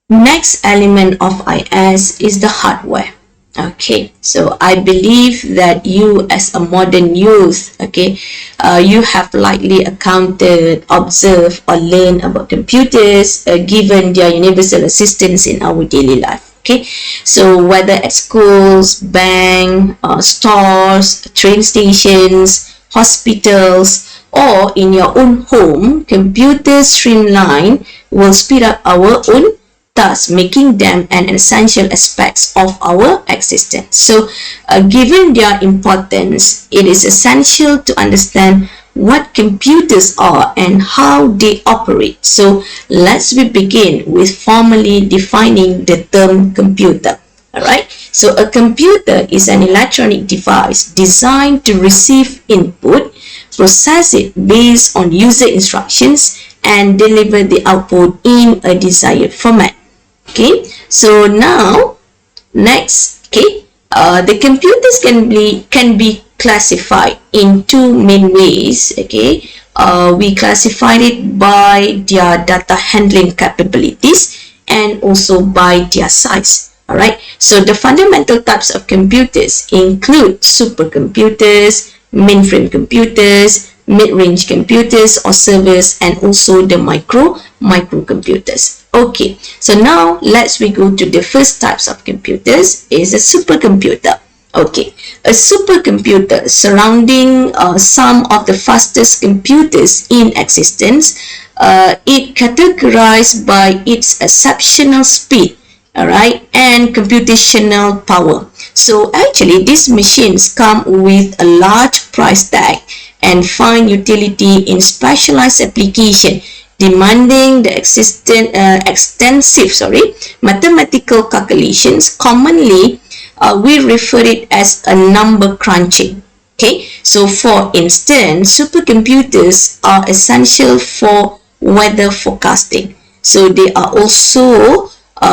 Next element of IS is the hardware. Okay, so I believe that you as a modern youth, okay, you have likely encountered, observed or learned about computers given their universal assistance in our daily life. Okay, so whether at schools, bank, stores, train stations, hospitals, or in your own home, computers streamline will speed up our own, thus making them an essential aspect of our existence. So, given their importance, it is essential to understand what computers are and how they operate. So, let's begin with formally defining the term computer. Alright, so a computer is an electronic device designed to receive input, process it based on user instructions, and deliver the output in a desired format. Okay, so now next, okay, the computers can be classified in two main ways. Okay, we classified it by their data handling capabilities and also by their size. All right, so the fundamental types of computers include supercomputers, mainframe computers, mid-range computers or servers, and also the microcomputers. Okay, so now let's go to the first types of computers is a supercomputer. Okay, a supercomputer surrounding some of the fastest computers in existence. It categorized by its exceptional speed, all right, and computational power. So actually these machines come with a large price tag and find utility in specialized application demanding the extensive mathematical calculations. Commonly we refer it as a number crunching. Okay, so for instance, supercomputers are essential for weather forecasting. So they are also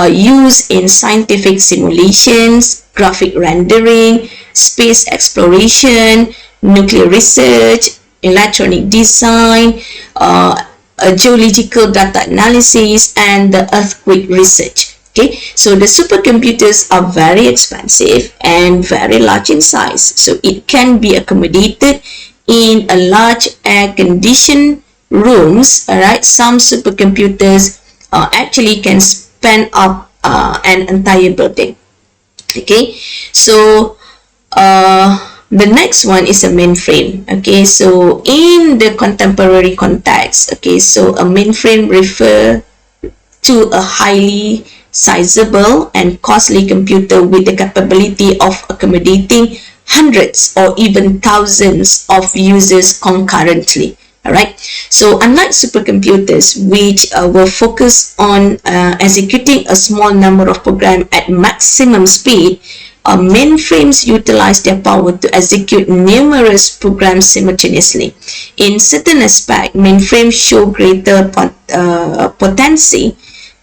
used in scientific simulations, graphic rendering, space exploration, nuclear research, electronic design, geological data analysis, and the earthquake research. Okay, so the supercomputers are very expensive and very large in size. So it can be accommodated in a large air-conditioned rooms. Alright, some supercomputers actually can span up an entire building. Okay, so the next one is a mainframe. Okay, so in the contemporary context, okay, so a mainframe refer to a highly sizable and costly computer with the capability of accommodating hundreds or even thousands of users concurrently. Alright, so unlike supercomputers, which will focus on executing a small number of programs at maximum speed, mainframes utilize their power to execute numerous programs simultaneously. In certain aspects, mainframes show greater potency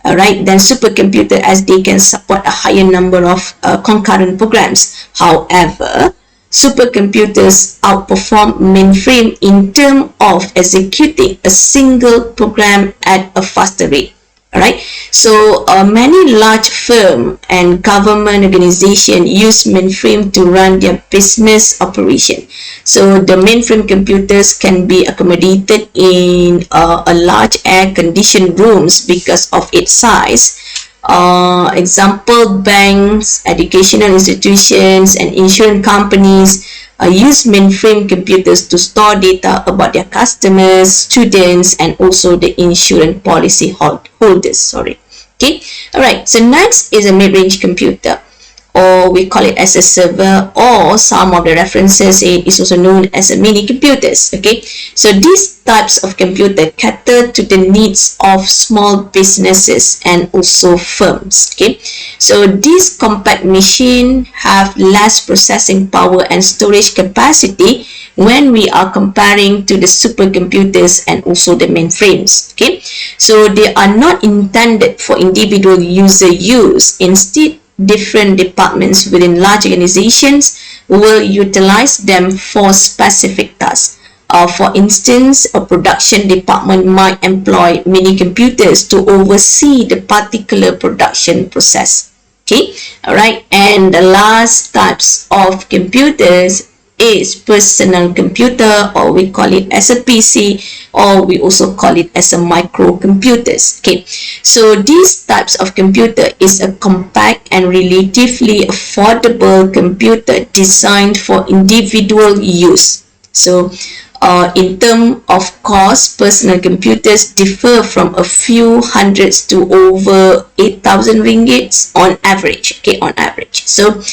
than supercomputer, as they can support a higher number of concurrent programs. However, supercomputers outperform mainframe in terms of executing a single program at a faster rate. Alright, so many large firms and government organizations use mainframe to run their business operation. So the mainframe computers can be accommodated in a large air-conditioned rooms because of its size. Example, banks, educational institutions, and insurance companies use mainframe computers to store data about their customers, students, and also the insurance policy holders. Okay, all right. So next is a mid-range computer, or we call it as a server, or some of the references, it is also known as a mini computers. Okay, so these types of computer cater to the needs of small businesses and also firms. Okay, so these compact machines have less processing power and storage capacity when we are comparing to the supercomputers and also the mainframes. Okay, so they are not intended for individual user use. Instead, different departments within large organizations will utilize them for specific tasks. For instance, a production department might employ mini computers to oversee the particular production process. Okay, all right. And the last types of computers is personal computer, or we call it as a PC, or we also call it as a microcomputers. Okay, so these types of computer is a compact and relatively affordable computer designed for individual use. So in terms of cost, personal computers differ from a few hundreds to over 8,000 ringgits on average. Okay, on average. So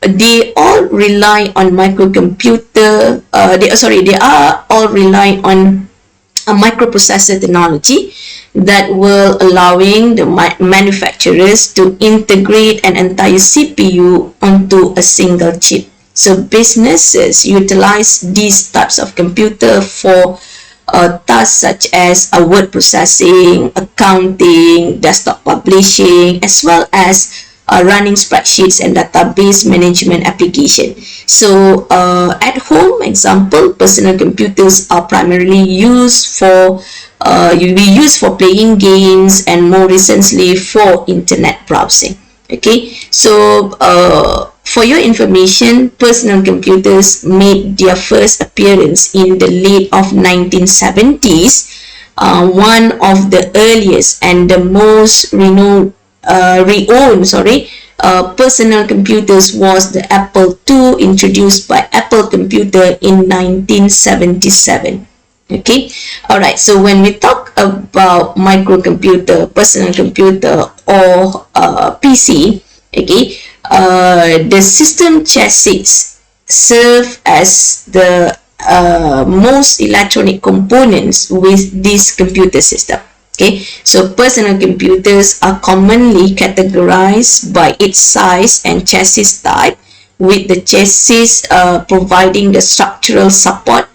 they all rely on microcomputer. They are all relying on a microprocessor technology that will allowing the manufacturers to integrate an entire CPU onto a single chip. So businesses utilize these types of computer for tasks such as word processing, accounting, desktop publishing, as well as running spreadsheets and database management application. So at home, example, personal computers are primarily used for playing games, and more recently for internet browsing. Okay, so for your information, personal computers made their first appearance in the late of 1970s. One of the earliest and the most renowned personal computers was the Apple II, introduced by Apple Computer in 1977. Okay, all right. So when we talk about microcomputer, personal computer, or PC, okay, the system chassis serve as the most electronic components with this computer system. Okay, so personal computers are commonly categorized by its size and chassis type, with the chassis providing the structural support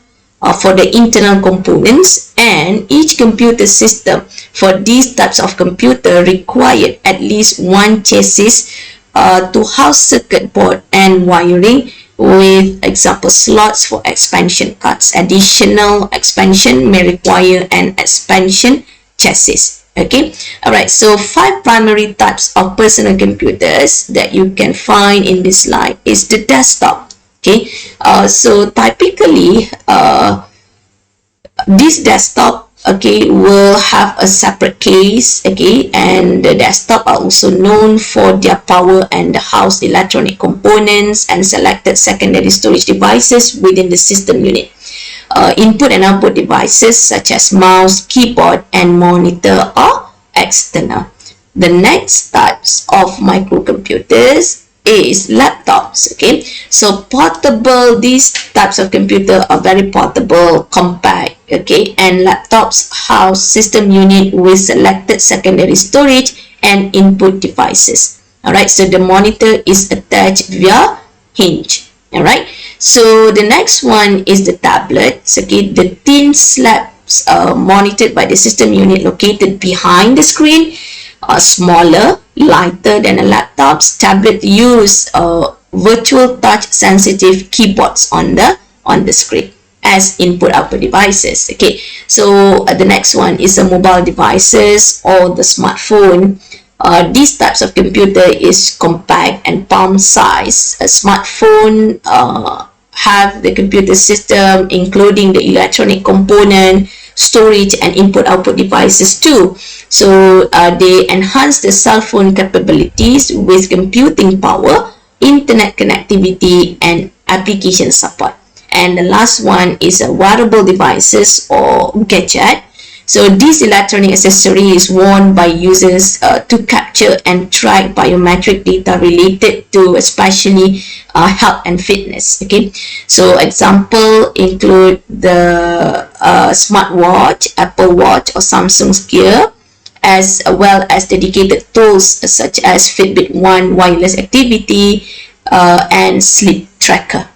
for the internal components, and each computer system for these types of computer required at least one chassis to house circuit board and wiring, with example slots for expansion cards. Additional expansion may require an expansion chassis. Okay, all right. So 5 primary types of personal computers that you can find in this slide is the desktop. Okay, so typically this desktop, okay, will have a separate case. Okay, and the desktop are also known for their power and the house electronic components and selected secondary storage devices within the system unit. Input and output devices such as mouse, keyboard, and monitor are external. The next types of microcomputers is laptops. Okay, so portable, these types of computer are very portable, compact. Okay, and laptops house system unit with selected secondary storage and input devices. All right, so the monitor is attached via hinge. All right, so the next one is the tablets. Okay, the thin slabs monitored by the system unit located behind the screen are smaller, lighter than a laptop's. Tablet use virtual touch sensitive keyboards on the screen as input output devices. Okay, so the next one is the mobile devices or the smartphone. These types of computer is compact and palm size. A smartphone have the computer system including the electronic component, storage, and input output devices too. So they enhance the cell phone capabilities with computing power, internet connectivity, and application support. And the last one is a wearable devices or gadget. So this electronic accessory is worn by users to capture and track biometric data related to especially health and fitness. Okay, so example include the smartwatch, Apple Watch, or Samsung's Gear, as well as dedicated tools such as Fitbit One wireless activity and sleep tracker.